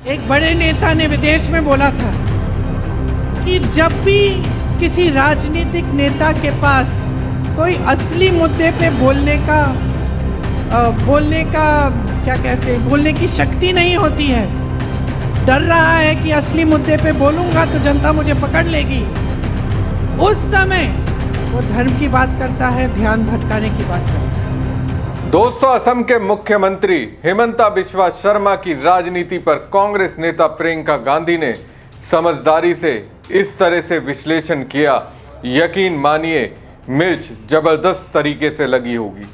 एक बड़े नेता ने विदेश में बोला था कि जब भी किसी राजनीतिक नेता के पास कोई असली मुद्दे पे बोलने की शक्ति नहीं होती है, डर रहा है कि असली मुद्दे पे बोलूंगा तो जनता मुझे पकड़ लेगी, उस समय वो धर्म की बात करता है, ध्यान भटकाने की बात करता है। दोस्तों, असम के मुख्यमंत्री हिमंता बिस्वा शर्मा की राजनीति पर कांग्रेस नेता प्रियंका गांधी ने समझदारी से इस तरह से विश्लेषण किया, यकीन मानिए मिर्च जबरदस्त तरीके से लगी होगी।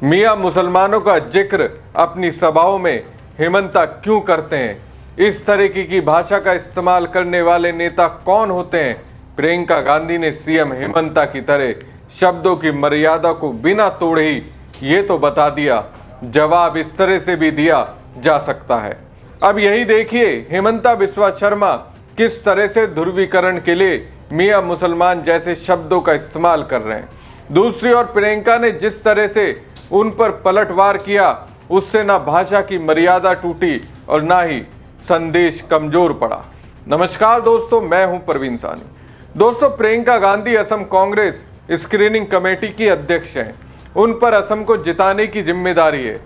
मियां मुसलमानों का जिक्र अपनी सभाओं में हिमंता क्यों करते हैं? इस तरीके की भाषा का इस्तेमाल करने वाले नेता कौन होते हैं? प्रियंका गांधी ने सीएम हिमंता की तरह शब्दों की मर्यादा को बिना तोड़े ही ये तो बता दिया, जवाब इस तरह से भी दिया जा सकता है। अब यही देखिए हिमंता बिस्वा शर्मा किस तरह से ध्रुवीकरण के लिए मियां मुसलमान जैसे शब्दों का इस्तेमाल कर रहे हैं। दूसरी ओर प्रियंका ने जिस तरह से उन पर पलटवार किया, उससे ना भाषा की मर्यादा टूटी और ना ही संदेश कमजोर पड़ा। नमस्कार दोस्तों, मैं हूं प्रवीण सानी। दोस्तों, प्रियंका गांधी असम कांग्रेस स्क्रीनिंग कमेटी की अध्यक्ष हैं। उन पर असम को जिताने की जिम्मेदारी है।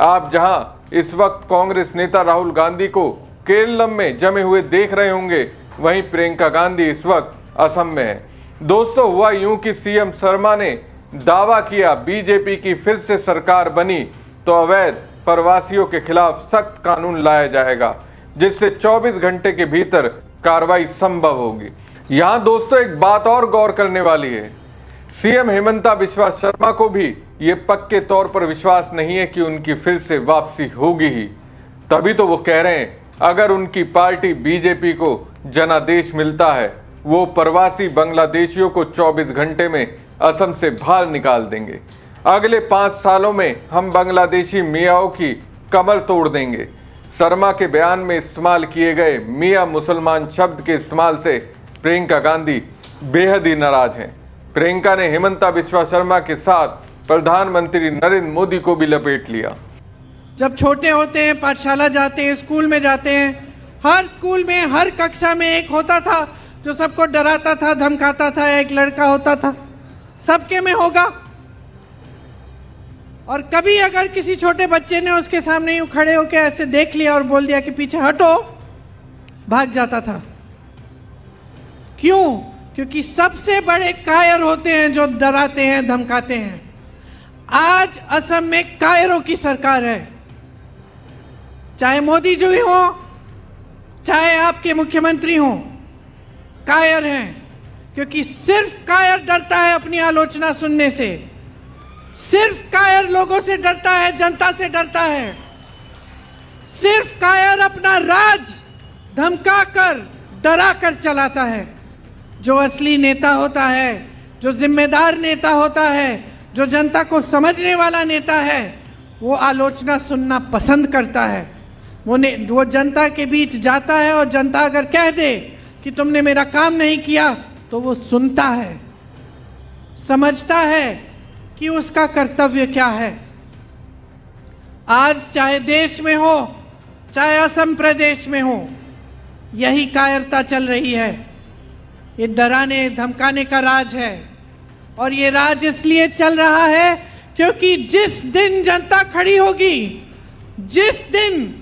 आप जहां इस वक्त कांग्रेस नेता राहुल गांधी को केरलम में जमे हुए देख रहे होंगे, वहीं प्रियंका गांधी इस वक्त असम में है। दोस्तों, हुआ यूं कि सीएम शर्मा ने दावा किया बीजेपी की फिर से सरकार बनी तो अवैध प्रवासियों के खिलाफ सख्त कानून लाया जाएगा, जिससे 24 घंटे के भीतर कार्रवाई संभव होगी। यहाँ दोस्तों एक बात और गौर करने वाली है, सीएम हिमंता बिस्वा शर्मा को भी ये पक्के तौर पर विश्वास नहीं है कि उनकी फिर से वापसी होगी ही। तभी तो वो कह रहे हैं अगर उनकी पार्टी बीजेपी को जनादेश मिलता है, वो प्रवासी बांग्लादेशियों को 24 घंटे में असम से बाहर निकाल देंगे। अगले 5 सालों में हम बांग्लादेशी मियाओं की कमर तोड़ देंगे। शर्मा के बयान में इस्तेमाल किए गए मियां मुसलमान शब्द के इस्तेमाल से प्रियंका गांधी बेहद ही नाराज हैं। प्रियंका ने हिमंता बिस्वा शर्मा के साथ प्रधानमंत्री नरेंद्र मोदी को भी लपेट लिया। जब छोटे होते हैं, पाठशाला जाते हैं, स्कूल में जाते हैं, हर स्कूल में हर कक्षा में एक होता था जो सबको डराता था, धमकाता था। एक लड़का होता था, सबके में होगा। और कभी अगर किसी छोटे बच्चे ने उसके सामने यूं खड़े होकर ऐसे देख लिया और बोल दिया कि पीछे हटो, भाग जाता था। क्यों? क्योंकि सबसे बड़े कायर होते हैं जो डराते हैं, धमकाते हैं। आज असम में कायरों की सरकार है, चाहे मोदी जी हो, चाहे आपके मुख्यमंत्री हो, कायर हैं। क्योंकि सिर्फ कायर डरता है अपनी आलोचना सुनने से, सिर्फ कायर लोगों से डरता है, जनता से डरता है। सिर्फ कायर अपना राज धमकाकर, डराकर चलाता है। जो असली नेता होता है, जो जिम्मेदार नेता होता है, जो जनता को समझने वाला नेता है, वो आलोचना सुनना पसंद करता है। वो जनता के बीच जाता है और जनता अगर कह दे कि तुमने मेरा काम नहीं किया तो वो सुनता है, समझता है कि उसका कर्तव्य क्या है। आज चाहे देश में हो, चाहे असम प्रदेश में हो, यही कायरता चल रही है। ये डराने धमकाने का राज है। और ये राज इसलिए चल रहा है क्योंकि जिस दिन जनता खड़ी होगी, जिस दिन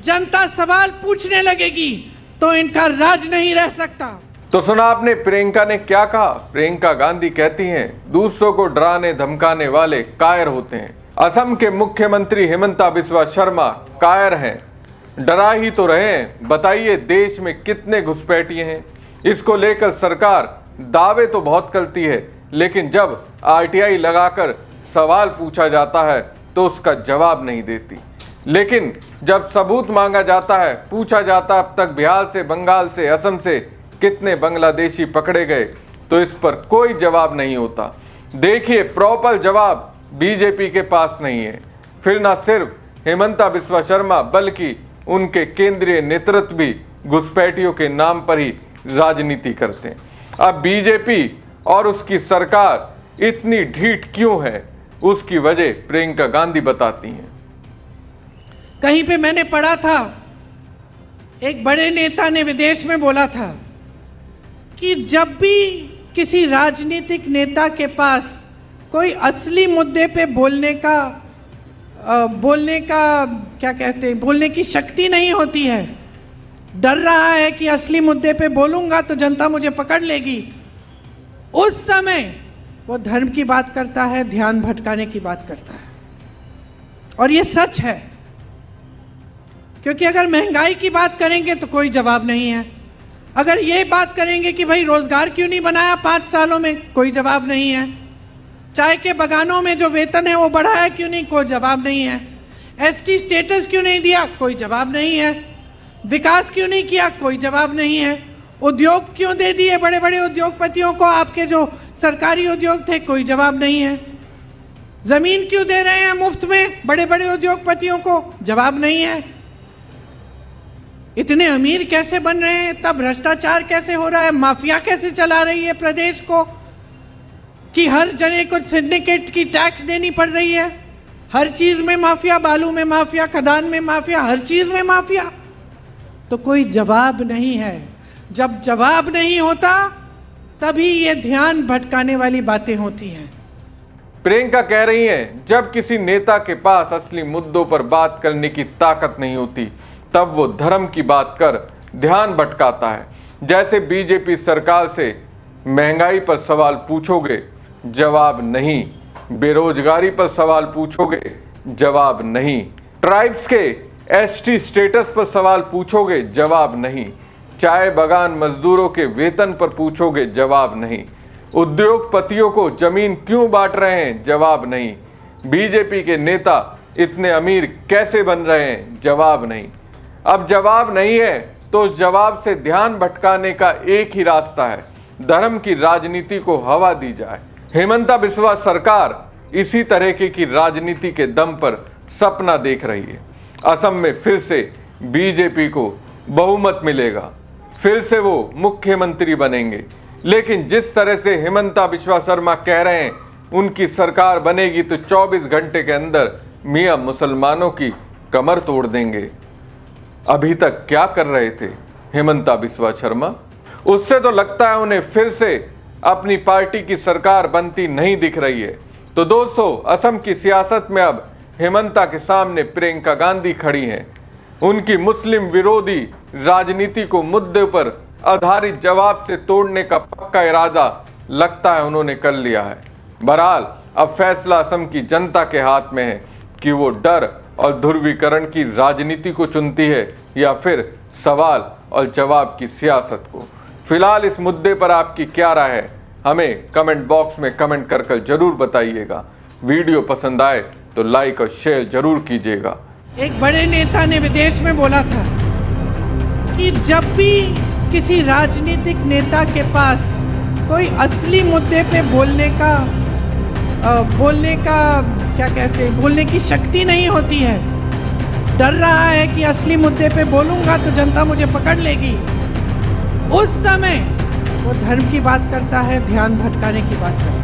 जनता सवाल पूछने लगेगी, तो इनका राज नहीं रह सकता। तो सुना आपने प्रियंका ने क्या कहा। प्रियंका गांधी कहती हैं दूसरों को डराने धमकाने वाले कायर होते हैं। असम के मुख्यमंत्री हिमंता बिस्वा शर्मा कायर हैं। डरा ही तो रहे हैं। बताइए देश में कितने घुसपैठिए हैं। इसको लेकर सरकार दावे तो बहुत करती है, लेकिन जब आरटीआई लगाकर सवाल पूछा जाता है तो उसका जवाब नहीं देती। लेकिन जब सबूत मांगा जाता है, पूछा जाता है अब तक बिहार से, बंगाल से, असम से कितने बांग्लादेशी पकड़े गए, तो इस पर कोई जवाब नहीं होता। देखिए प्रॉपर जवाब बीजेपी के पास नहीं है। फिर ना सिर्फ हिमंता बिस्वा शर्मा बल्कि उनके केंद्रीय नेतृत्व भी घुसपैठियों के नाम पर ही राजनीति करते हैं। अब बीजेपी और उसकी सरकार इतनी ढीठ क्यों है, उसकी वजह प्रियंका गांधी बताती हैं। कहीं पे मैंने पढ़ा था एक बड़े नेता ने विदेश में बोला था कि जब भी किसी राजनीतिक नेता के पास कोई असली मुद्दे पे बोलने की शक्ति नहीं होती है, डर रहा है कि असली मुद्दे पे बोलूंगा तो जनता मुझे पकड़ लेगी, उस समय वो धर्म की बात करता है, ध्यान भटकाने की बात करता है। और ये सच है, क्योंकि अगर महंगाई की बात करेंगे तो कोई जवाब नहीं है, अगर ये बात करेंगे कि भाई रोजगार क्यों नहीं बनाया 5 सालों में, कोई जवाब नहीं है, चाय के बगानों में जो वेतन है वो बढ़ाया क्यों नहीं, कोई जवाब नहीं है, एसटी स्टेटस क्यों नहीं दिया, कोई जवाब नहीं है, विकास क्यों नहीं किया, कोई जवाब नहीं है, उद्योग क्यों दे दिए बड़े बड़े उद्योगपतियों को, आपके जो सरकारी उद्योग थे, कोई जवाब नहीं है, जमीन क्यों दे रहे हैं मुफ्त में बड़े बड़े उद्योगपतियों को, जवाब नहीं है, इतने अमीर कैसे बन रहे हैं, तब भ्रष्टाचार कैसे हो रहा है, माफिया कैसे चला रही है प्रदेश को कि हर जने को सिंडिकेट की टैक्स देनी पड़ रही है, हर चीज में माफिया, बालू में माफिया, खदान में माफिया, हर चीज में माफिया, तो कोई जवाब नहीं है। जब जवाब नहीं होता तभी ये ध्यान भटकाने वाली बातें होती हैं। प्रियंका कह रही हैं, जब किसी नेता के पास असली मुद्दों पर बात करने की ताकत नहीं होती तब वो धर्म की बात कर ध्यान भटकाता है। जैसे बीजेपी सरकार से महंगाई पर सवाल पूछोगे, जवाब नहीं, बेरोजगारी पर सवाल पूछोगे, जवाब नहीं, ट्राइब्स के एसटी स्टेटस पर सवाल पूछोगे, जवाब नहीं, चाय बागान मजदूरों के वेतन पर पूछोगे, जवाब नहीं, उद्योगपतियों को जमीन क्यों बांट रहे हैं, जवाब नहीं, बीजेपी के नेता इतने अमीर कैसे बन रहे हैं, जवाब नहीं। अब जवाब नहीं है तो जवाब से ध्यान भटकाने का एक ही रास्ता है, धर्म की राजनीति को हवा दी जाए। हेमंता बिस्वा सरकार इसी तरह की राजनीति के दम पर सपना देख रही है। असम में फिर से बीजेपी को बहुमत मिलेगा, फिर से वो मुख्यमंत्री बनेंगे, लेकिन जिस तरह से हेमंता बिस्वा शर्मा कह रहे हैं उनकी सरकार बनेगी तो 24 घंटे के अंदर मियां मुसलमानों की कमर तोड़ देंगे। अभी तक क्या कर रहे थे हेमंता बिस्वा शर्मा? उससे तो लगता है उन्हें फिर से अपनी पार्टी की सरकार बनती नहीं दिख रही है। तो दोस्तों, असम की सियासत में अब हेमंता के सामने प्रियंका गांधी खड़ी हैं। उनकी मुस्लिम विरोधी राजनीति को मुद्दे पर आधारित जवाब से तोड़ने का पक्का इरादा लगता है उन्होंने कर लिया है। बहरहाल अब फैसला असम की जनता के हाथ में है कि वो डर और ध्रुवीकरण की राजनीति को चुनती है या फिर सवाल और जवाब की सियासत को। फिलहाल इस मुद्दे पर आपकी क्या राय है, हमें कमेंट बॉक्स में कमेंट कर जरूर बताइएगा। वीडियो पसंद आए तो लाइक और शेयर जरूर कीजिएगा। एक बड़े नेता ने विदेश में बोला था कि जब भी किसी राजनीतिक नेता के पास कोई असली मुद्दे पे बोलने की शक्ति नहीं होती है, डर रहा है कि असली मुद्दे पे बोलूंगा तो जनता मुझे पकड़ लेगी, उस समय वो धर्म की बात करता है, ध्यान भटकाने की बात करता है।